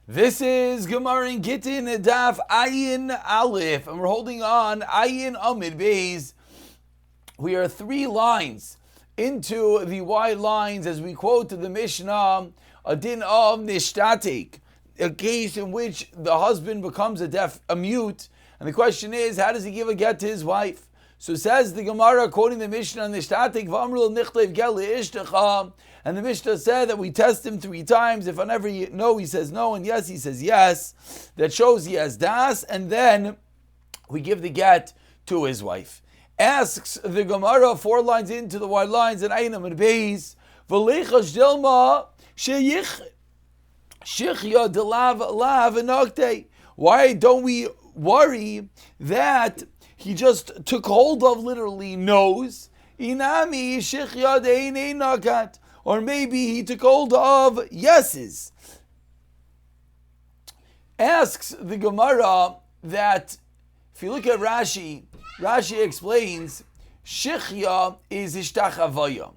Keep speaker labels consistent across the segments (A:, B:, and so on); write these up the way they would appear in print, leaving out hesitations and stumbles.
A: This is Gemara in Gittin, Daf Ayin Aleph, and we're holding on Ayin Amid Beis. We are 3 lines into the wide lines as we quote the Mishnah, a din of nishtatek, a case in which the husband becomes a mute, and the question is, how does he give a get to his wife? So says the Gemara, quoting the Mishnah, nishtatek v'amrul nichlev gel le'ishtecha. And the Mishnah said that we test him 3 times. If on every no he says no, and yes he says yes, that shows he has das, and then we give the get to his wife. Asks the Gemara 4 lines into the wide lines, and Einam and Beis, v'leichash dilma sheyich shichya delav lav enokte. Why don't we worry that he just took hold of literally nose? Inami shichya dein nakat. Or maybe he took hold of yeses. Asks the Gemara that if you look at Rashi, Rashi explains Shichya is Ishtachavaya.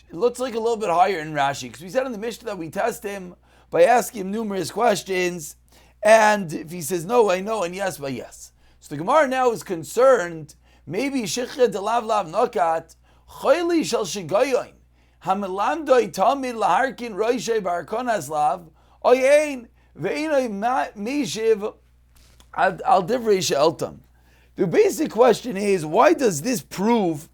A: It looks like a little bit higher in Rashi, because we said in the Mishnah that we test him by asking him numerous questions, and if he says no, I know, and yes, by yes. So the Gemara now is concerned, maybe Shichya delav lav nakat, Chayli shel shigayon. Hamilamdoi tamid laharkin roishay barkonas lav oyein ve'inoi mishiv al divrei she'eltam. The basic question is, why does this prove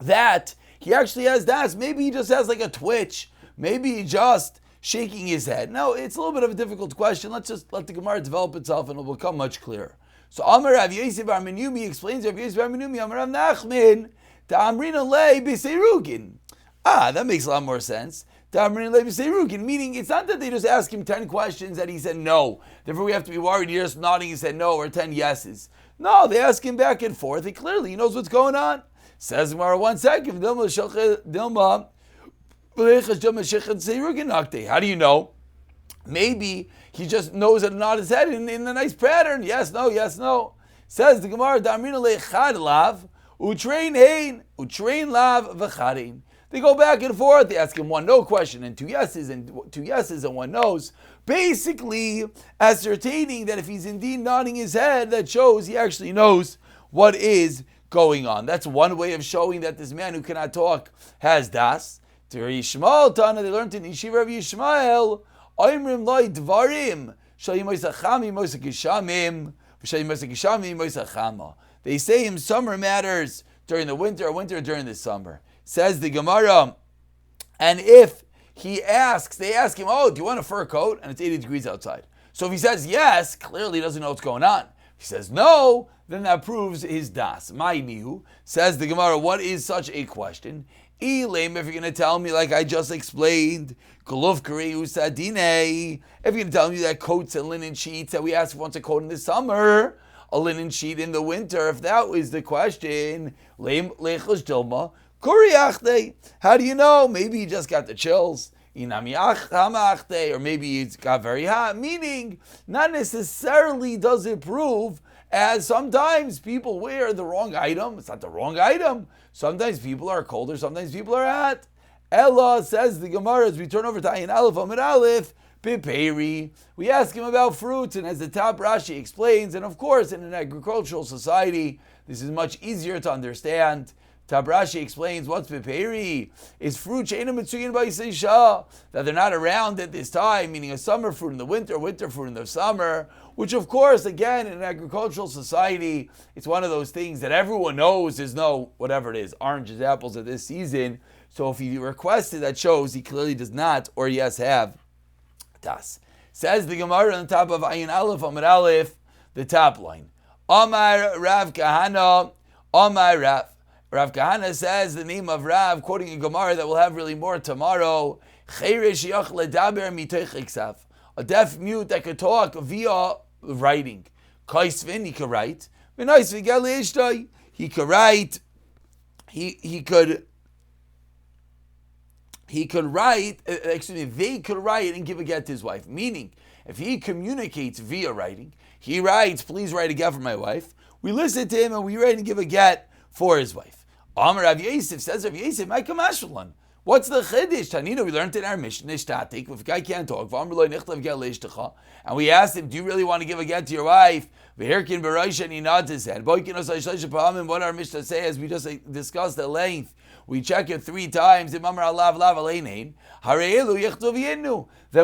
A: that he actually has das? Maybe he just has like a twitch. Maybe he just shaking his head. No, it's a little bit of a difficult question. Let's just let the Gemara develop itself and it will become much clearer. So Amar Rav Yosef Bar Menumi explains Rav Yosef Bar Menumi, Amar Rav Nachman, Ta'amrina lei b'seirugin. That makes a lot more sense. Meaning, it's not that they just ask him 10 questions that he said no. Therefore, we have to be worried he just nodding, he said no, or 10 yeses. No, they ask him back and forth. He clearly knows what's going on. Says Gemara, 1 second. How do you know? Maybe he just knows how to nod his head in a nice pattern. Yes, no, yes, no. Says the Gemara, utrain lav v'charin. They go back and forth. They ask him 1 no question and 2 yeses and 2 yeses and 1 no's. Basically ascertaining that if he's indeed nodding his head, that shows he actually knows what is going on. That's one way of showing that this man who cannot talk has das. To Yishmael Tana, they learned in Yeshiva of Yishmael, Oimrim loy dvarim, shayimoisachami moisakishamim, v'shayimoisakishamim moisachama. They say in summer matters during the winter, or winter during the summer. Says the Gemara, and if he asks, they ask him, oh, do you want a fur coat? And it's 80 degrees outside. So if he says yes, clearly he doesn't know what's going on. If he says no, then that proves his das. Ma'imihu, says the Gemara, what is such a question? Elam, if you're going to tell me, like I just explained, Goluf Kareu Sadine, if you're going to tell me that coats and linen sheets that we ask if wants a coat in the summer, a linen sheet in the winter, if that was the question, Lechos Dilma, how do you know? Maybe he just got the chills. Or maybe he got very hot. Meaning, not necessarily does it prove, as sometimes people wear the wrong item. It's not the wrong item. Sometimes people are colder, sometimes people are hot. Ella, says the Gemara, as we turn over to Ayin Aleph, Amid Aleph, Piperi. We ask him about fruits, and as the top Rashi explains, and of course in an agricultural society, this is much easier to understand. Tabrashi explains what's piperi is fruit that they're not around at this time, meaning a summer fruit in the winter, winter fruit in the summer, which of course, again, in an agricultural society, it's one of those things that everyone knows is no, whatever it is, oranges, apples at this season. So if he requested, that shows he clearly does not, or yes, have das. Says the Gemara on the top of Ayin Aleph, Amid Aleph, the top line. Amar Rav Kahana, Amar Rav. Rav Kahana says the name of Rav, quoting a Gemara that we'll have really more tomorrow. A deaf mute that could talk via writing. Kaisvin, he could write. He could write. He could write. They could write and give a get to his wife. Meaning, if he communicates via writing, he writes, "Please write a get for my wife." We listen to him and we write and give a get for his wife. Amar Rav Yosef, says Rav Yosef, my kamashvalan. What's the chiddush? Tanina, we learned in our Mishnah, if a guy can't talk, and we asked him, do you really want to give a get to your wife? And he nods his head. What our Mishnah says, we just discussed at length. We check it 3 times. Then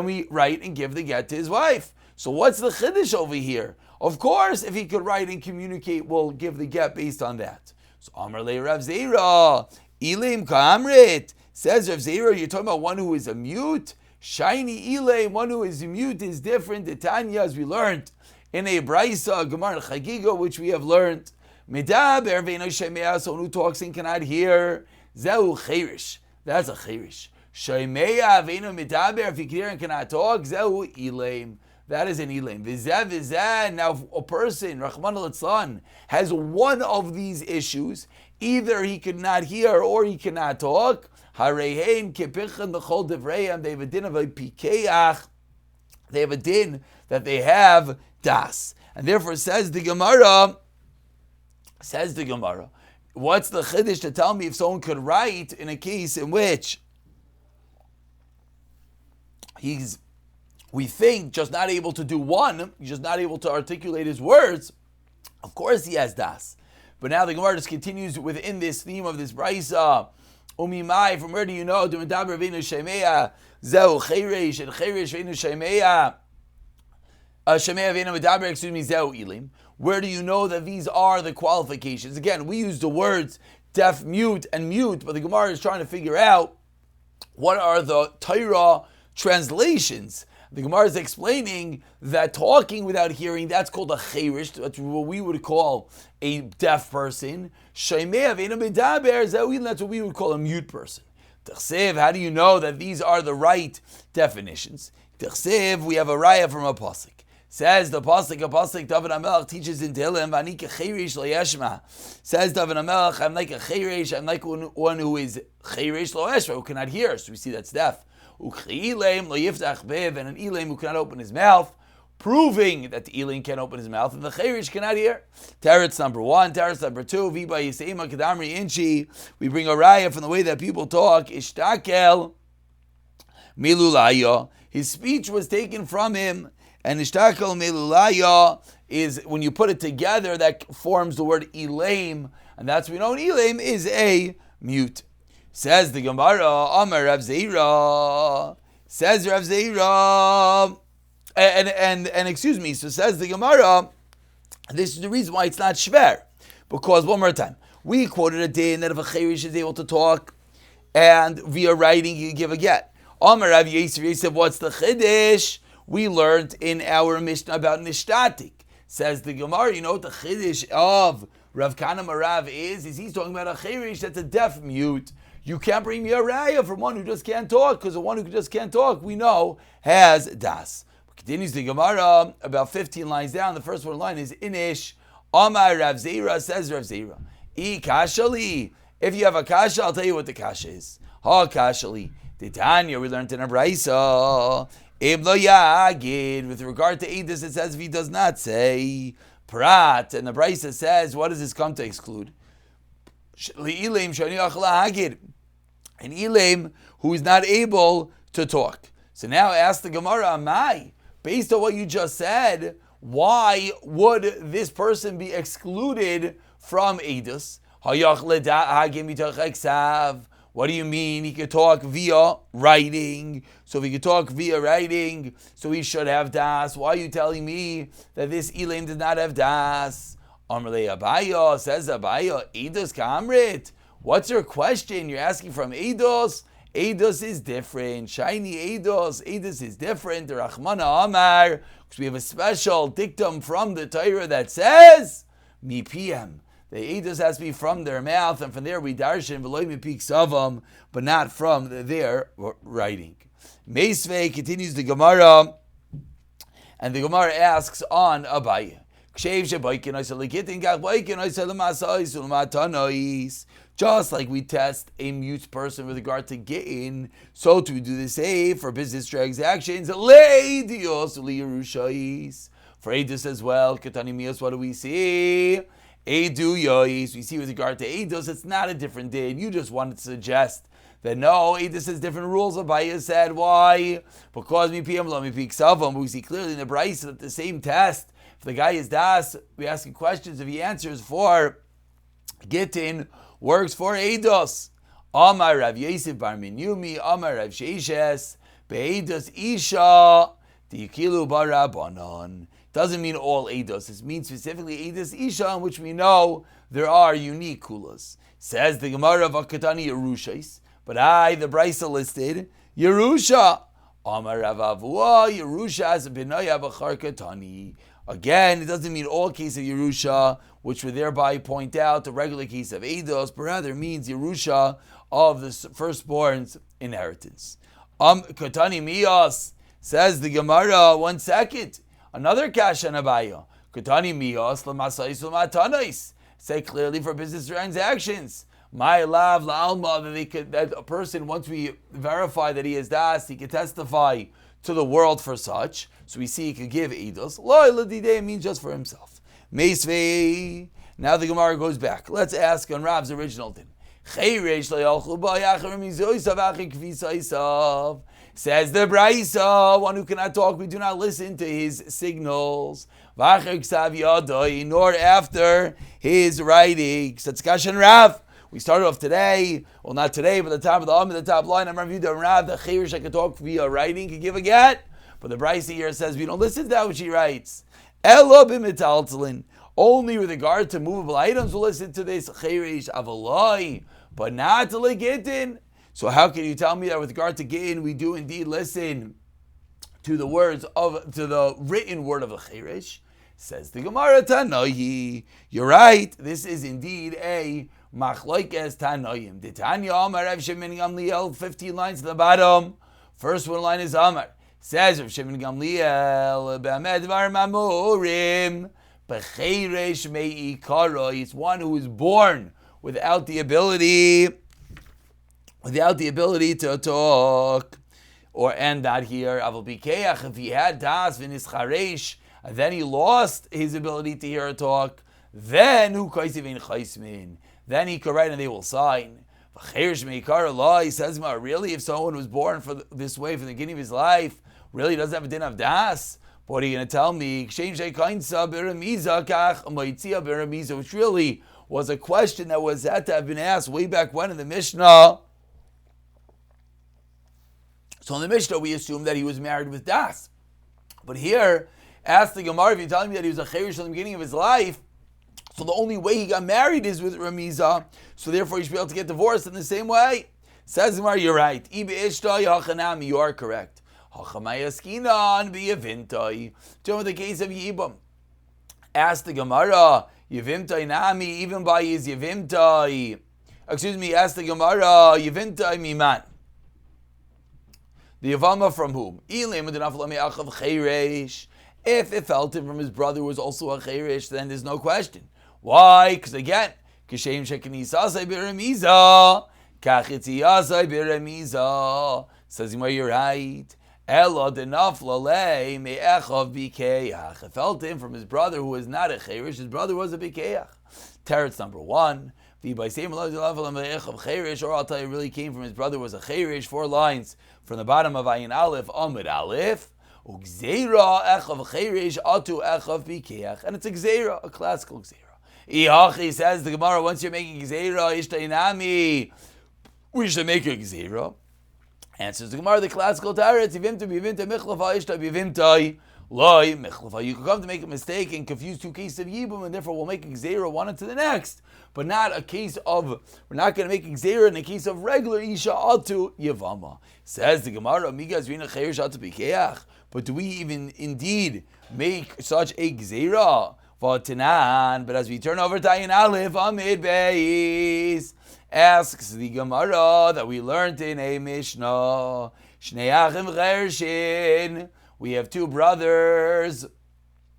A: we write and give the get to his wife. So what's the chiddush over here? Of course, if he could write and communicate, we'll give the get based on that. So Amar le Rav Zera, Ilim Kamrit. Says Rav Zera, you're talking about one who is a mute. Shiny Ilim, one who is mute is different. The Tanya, as we learned in a Braisa, Gemara Chagiga, which we have learned. Medaber ve'eno shemea, someone who talks and cannot hear. Zehu cherish. That's a cherish. Shemea ve'eno medaber, if he can hear and cannot talk. Zehu Ilim. That is an Ilim. Vizeh. Now, a person, Rahman al-Litzlan, has one of these issues. Either he could not hear or he cannot talk. Harehein kepichan l'chol divrayim. They have a din of a pikeach. They have a din that they have das. And therefore says the Gemara, what's the chiddush to tell me if someone could write in a case in which we think just not able to do one, he's just not able to articulate his words. Of course he has das. But now the Gemara just continues within this theme of this Braisa. Umimai, from where do you know? Medaber ve'eno shemea, zehu cheresh, and cheresh ve'eno shemea. Shemea ve'eno medaber, zehu ilim. Where do you know that these are the qualifications? Again, we use the words deaf, mute, and mute, but the Gemara is trying to figure out what are the Torah translations. The Gemara is explaining that talking without hearing, that's called a cherish. That's what we would call a deaf person. Shemea ve'eno medaber, zehu ilim. That's what we would call a mute person. T'chsev, how do you know that these are the right definitions? T'chsev, we have a raya from a pasuk. Says the pasuk, David HaMelech teaches in Tehillim, "Ani kecherish lo yeshma." Says David HaMelech, I'm like a cherish, I'm like one who is cherish lo yeshma, who cannot hear. So we see that's deaf. U'ch'ileim lo yiftach bev, and an ileim who cannot open his mouth, proving that the ileim can't open his mouth and the cherish cannot hear. Teretz number 1, teretz number 2, viba yiseima kadamri inchi. We bring a raya from the way that people talk. Ishtakel milulaya. His speech was taken from him. And ishtakel melulaya is, when you put it together, that forms the word elaim. And that's, we know an elaim is a mute. Says the Gemara, Amar Rav Zera. Says Rav Zera. And excuse me, so says the Gemara, this is the reason why it's not shver. Because, one more time, we quoted a din that if a cherish is able to talk, and via writing you give a get. Amar Rav Yisrael, what's the chiddush? We learned in our Mishnah about nishtatik. Says the Gemara, you know what the chiddush of Rav Kana Marav is he's talking about a cherish that's a deaf mute. You can't bring me a raya from one who just can't talk, because the one who just can't talk, we know, has das. Continues the Gemara, about 15 lines down. The first one line is Inish. Amar Rav Zera, says Rav Zera. I kashali. If you have a kasha, I'll tell you what the kasha is. Ha kashali. Titania, we learned in a Braisa. Iblo Yagid, with regard to Edis, it says if he does not say Prat, and the Braisa says, what does this come to exclude? An Elam who is not able to talk. So now ask the Gemara, Amai, based on what you just said, why would this person be excluded from Edis? What do you mean? He could talk via writing. So if he could talk via writing, so he should have das. Why are you telling me that this Elam does not have das? Amrle Abaya, says Abaya, Eidos Kamrit. What's your question? You're asking from Eidos. Eidos is different. Shiny Eidos. Eidos is different. The Rachmana Amar. Because we have a special dictum from the Torah that says, Mi PM. The Eidos has to be from their mouth, and from there we darshan v'loy mipik savam, but not from their writing. Meisvei continues the Gemara, and the Gemara asks on Abaye. Just like we test a mute person with regard to Gittin, so too we do the same for business transactions. For Eidos as well, Katanimios, what do we see? Edu Yois, we see with regard to Eidos, it's not a different day. You just wanted to suggest that no, this is different rules. Abaye said, why? Because me PM lo me peak savam. We see clearly in the Brisa that the same test. If the guy is das, we asking questions. If he answers for Gittin, works for Eidos. Amar Rav Yosef bar Minyumi, Amar Rav Sheishes, Be'eidos Isha, Dikilu bar Rabbanon. Doesn't mean all Eidos. It means specifically Eidos Isha, in which we know there are unique kulas. Says the Gemara of Akatani Yerushais, but the Brisa listed Yerusha. Amar Rav Avua, Yerusha is a B'naya B'char Katani. Again, it doesn't mean all case of Yerusha, which would thereby point out the regular case of Eidos, but rather means Yerusha of the firstborn's inheritance. Katani Miyos, says the Gemara, 1 second. Another kasha nabaya. Katani Miyos, Lamasais Lamatanais. Say clearly for business transactions. My lav la'alma, that a person, once we verify that he is das, he can testify to the world for such. So we see he could give eidos. Lo ladidei means just for himself. Meisvei. Now the Gemara goes back. Let's ask on Rav's original din. Says the Brisa, one who cannot talk, we do not listen to his signals. Nor after his writing. Satzkashan Rav. We started off today, well not today, but the top of the top line. I'm reviewing the Rav, the Chirish I can talk via writing, can give a get. But the Brisa here says we don't listen to that which he writes. Elo b'mitaltalin. Only with regard to movable items we'll listen to this Chirish Avaloi, but not to Gittin. So how can you tell me that with regard to Gittin we do indeed listen to the written word of the Chirish? Says the Gemara Tanohi. You're right. This is indeed a Machlokes Tanoim. The Tanya Amar Rav Shimon Gamliel, 15 lines to the bottom. First one line is Amar. Says Rav Shimon Gamliel, B'amed var mamurim, b'cheiresh me'ikaro. It's one who is born without the ability to talk. And not here. Aval bikeach, if he had das v'nis charesh, and then he lost his ability to hear or talk, then who kaisiv chaismin? Then he could write and they will sign. He says, really, if someone was born this way from the beginning of his life, really doesn't have a din of das? What are you going to tell me? Which really was a question that was had to have been asked way back when in the Mishnah. So in the Mishnah, we assume that he was married with das. But here, ask the Gemara, if you're telling me that he was a cherish from the beginning of his life, so the only way he got married is with Ramiza, so therefore he should be able to get divorced in the same way. Says the Gemara, you're right. You are correct. Doing with the case of Yibam. Ask the Gemara, Yivimtai Nami, even by his Yivimtai. Ask the Gemara, Yivimtai Miman. The Yavama from whom? If it felt him from his brother who was also a Cheirish, then there's no question. Why? Because again, Kishem Shekinisasai Biramiza, Kachitiyasai Biramiza. Says him, you're right. Elo denaflalei me'echav bikeach. It felt him from his brother who was not a Cheirish, his brother was a bikeach. Teretz number 1. Or I'll tell you, really came from his brother was a Cheirish. 4 lines from the bottom of Ayin Aleph, Amid Aleph. Ugzeira echav Cheirish atu echav bikeach. And it's a gzeira, a classical gzeira. Ihachi says the Gemara, once you're making gzeira, ishtainami, we should make a gzeira. Answers the Gemara, the classical taretz, yivimta bivimta michlafa ishta bivimta loy michlafa. You could come to make a mistake and confuse 2 cases of yibum, and therefore we'll make a gzeira one into the next. But not a case of, we're not going to make a gzeira in a case of regular isha atu yavama. Says the Gemara, migas rina cheirish atu bikeach. But do we even indeed make such a gzeira? But as we turn over to Ayin Aleph, Amid Beis, asks the Gemara that we learned in a Mishnah, Shnei Achim Chershin, we have 2 brothers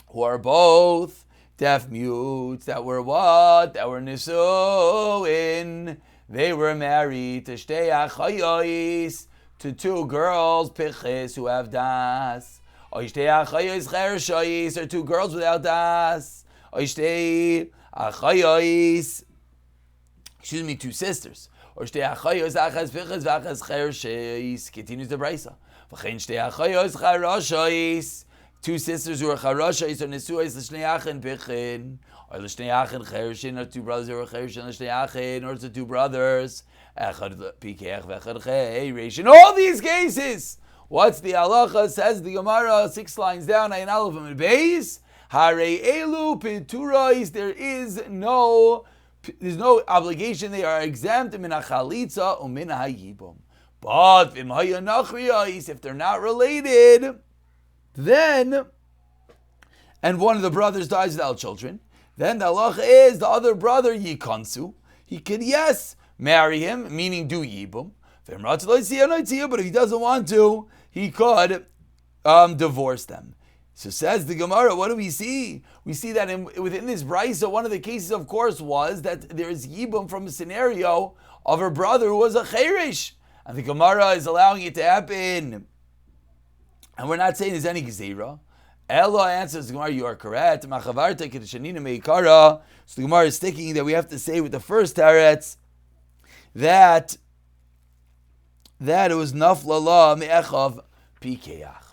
A: who are both deaf mutes, that were what? That were Nisuin. They were married to Shtei Achayos, to 2 girls, Pichis, who have das. Oishtei Achayos Chershayos, or 2 girls without das. Oishtei Achayos, 2 sisters. or shtei achayos achas pichas v'achas chersheis. Continues the brisa. V'chein shtei achayos charashos. Two sisters who are charashos or nesuos l'shnei achen pichin, or l'shnei achen chershin, or two brothers who are chershin l'shnei achen, or the two brothers echad pikech v'echad cheiresh. In all these cases, what's the halacha? Says the Gemara 6 lines down. Ayin aleph and beis. Hare elu piturais. There's no obligation. They are exempt min hachalitza umin hayibum. But if they're not related, then, and one of the brothers dies without children, then the halacha is the other brother yikansu. He can, yes, marry him, meaning do yibum. But if he doesn't want to, he could divorce them. So says the Gemara, what do we see? We see that within this brisa, one of the cases, of course, was that there is yibum from a scenario of her brother who was a cheirish. And the Gemara is allowing it to happen. And we're not saying there's any gezerah. Ella answers the Gemara, you are correct. So the Gemara is sticking that we have to say with the first teretz that it was naflala me'echav pikeach.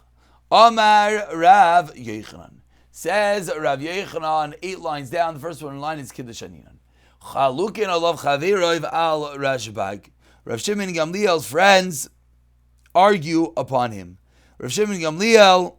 A: Amar Rav Yochanan. Says Rav Yochanan, 8 lines down. The first one in line is Kiddush Haninan. Chalukin alav chavirov al Rashbag. Rav Shimon Gamliel's friends argue upon him. Rav Shimon Gamliel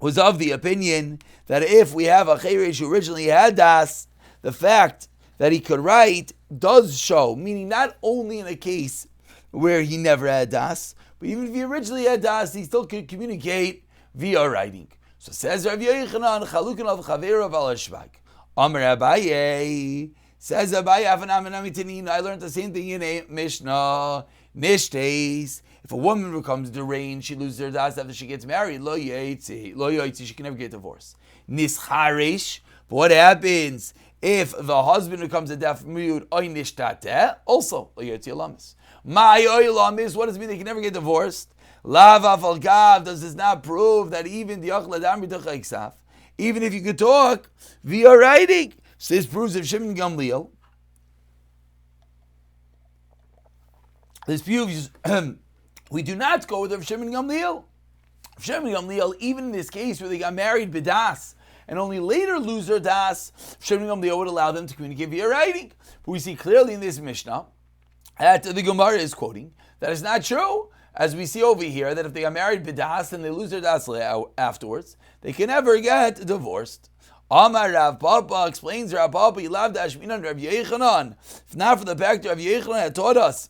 A: was of the opinion that if we have a cheirish who originally had das, the fact that he could write does show, meaning not only in a case where he never had das, but even if he originally had das, he still could communicate via writing. So says Rav Yochanan, Chalukin of Chavirav al Ashbag. Amar Abaye, says Abaye, I learned the same thing in a Mishnah. Nishtes, if a woman becomes deranged, she loses her das after she gets married. Lo yaitzi, she can never get divorced. Nishcharish, but what happens if the husband becomes a deaf mute? Oy nishtateh, also lo yaitzi alamis. My oilamis, what does it mean they can never get divorced? Lava falgav, does this not prove that even the even if you could talk via writing? So this proves of Shimon Gamliel. This proves we do not go with Rav Shimon Gamliel. Rav Shimon Gamliel, even in this case where they got married b'das and only later lose their das, Shimon Gamliel would allow them to communicate via writing. But we see clearly in this Mishnah that the Gemara is quoting that is not true. As we see over here, that if they are married b'das and they lose their das afterwards, they can never get divorced. Amar Rav Papa explains Rav Papa, Yilav Dashminan Rav Yochanan. If not for the fact that Rav Yochanan had taught us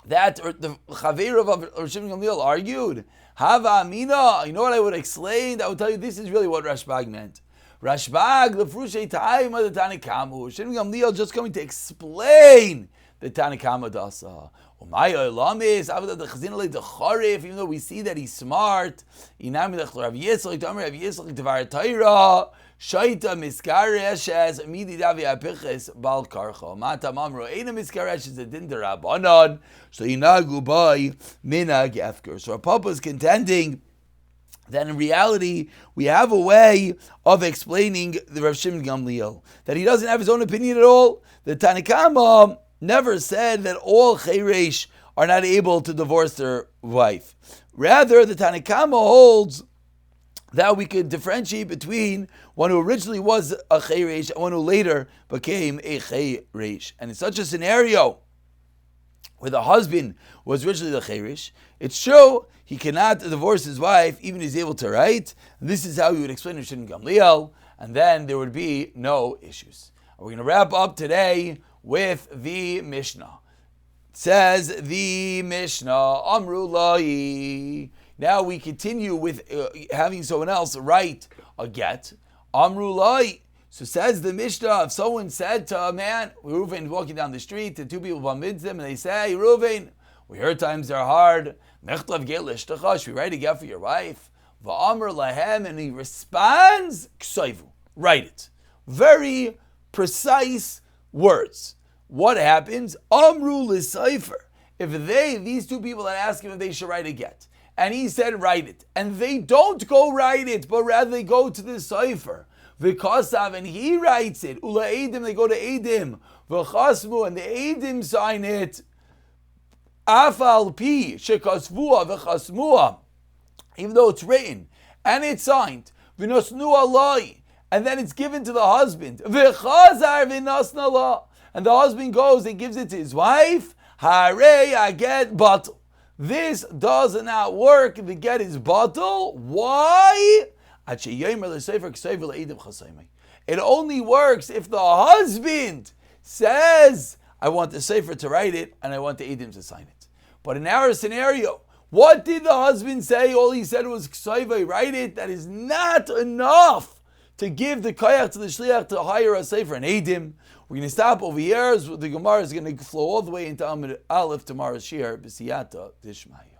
A: that the Chaver of Rav Shimon Gamliel argued, Hava Amina, you know what I would explain? I would tell you this is really what Rashbag meant. Rashbag, the Frushay Taim of the Tanikamu. Shimon Gamliel just coming to explain the Tanakama Dasa. Even though we see that he's smart, Shaita miskareshes mididavi apiches bal karcha. Mata mamro ena miskareshes a din derabanan. So inagu by minag efker. So our Papa is contending that in reality we have a way of explaining the Rav Shimon Gamliel that he doesn't have his own opinion at all. The Tanakama never said that all chayresh are not able to divorce their wife. Rather, the Tanakama holds that we could differentiate between one who originally was a chayresh and one who later became a chayresh. And in such a scenario, where the husband was originally the chayresh, it's true he cannot divorce his wife, even if he's able to write. And this is how he would explain it to Gamliel, and then there would be no issues. We're going to wrap up today with the Mishnah. It says the Mishnah, Amru Lai. Now we continue with having someone else write a get. Amru Lai. So says the Mishnah, if someone said to a man, Reuven walking down the street, the two people bump into them and they say, Reuven, we heard times are hard. Should we write a get for your wife? Va'amr lahem, and he responds, Ksaivu. Write it. Very precise words. What happens? Amru l'sayfer. If these two people that ask him if they should write a get, and he said write it, and they don't go write it, but rather they go to the sayfer, v'kasav, and he writes it, ula edim, they go to edim, v'chasmu, and the edim sign it, Afal pi shekasvua v'chasmua, even though it's written and it's signed, v'nosnu alai, and then it's given to the husband, v'chazar v'nosna la, and the husband goes and gives it to his wife, harei aget batel. This does not work. The get is batel. Why? It only works if the husband says, I want the sefer to write it and I want the edim to sign it. But in our scenario, what did the husband say? All he said was, write it. That is not enough to give the koyach to the shliach to hire a sefer and edim. We're going to stop over here. The Gemara is going to flow all the way into Amud Aleph tomorrow's shir, B'siyata Dishmaya.